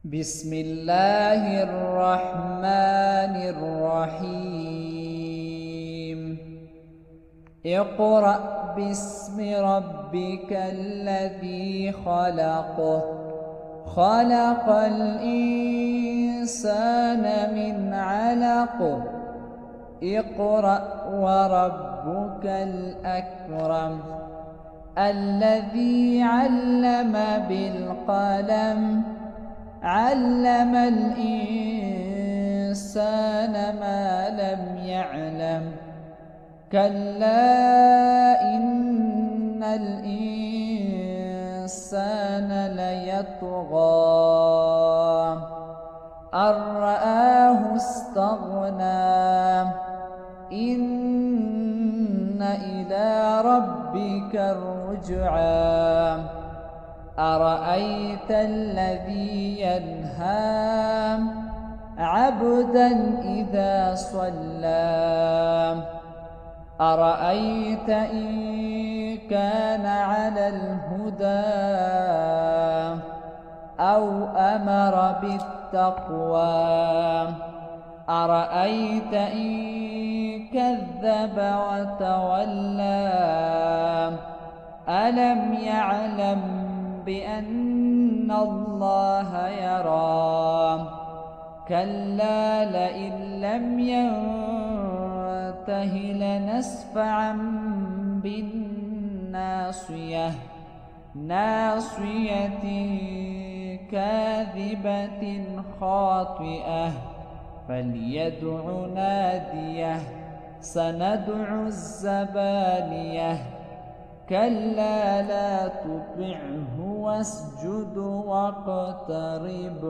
بسم الله الرحمن الرحيم اقرأ باسم ربك الذي خلق خلق الإنسان من علق اقرأ وربك الأكرم الذي علم بالقلم علم الإنسان ما لم يعلم كلا إن الإنسان ليطغى أن رآه استغنى إن إلى ربك الرجعى أرأيت الذي ينهى عبدا إذا صلى أرأيت إن كان على الهدى أو أمر بالتقوى أرأيت إن كذب وتولى ألم يعلم بأن الله يرى كلا لئن لم ينته لنسفعا بالناصية ناصية كاذبة خاطئة فليدع ناديه سندع الزبانية كلا لا تطعه واسجد واقترب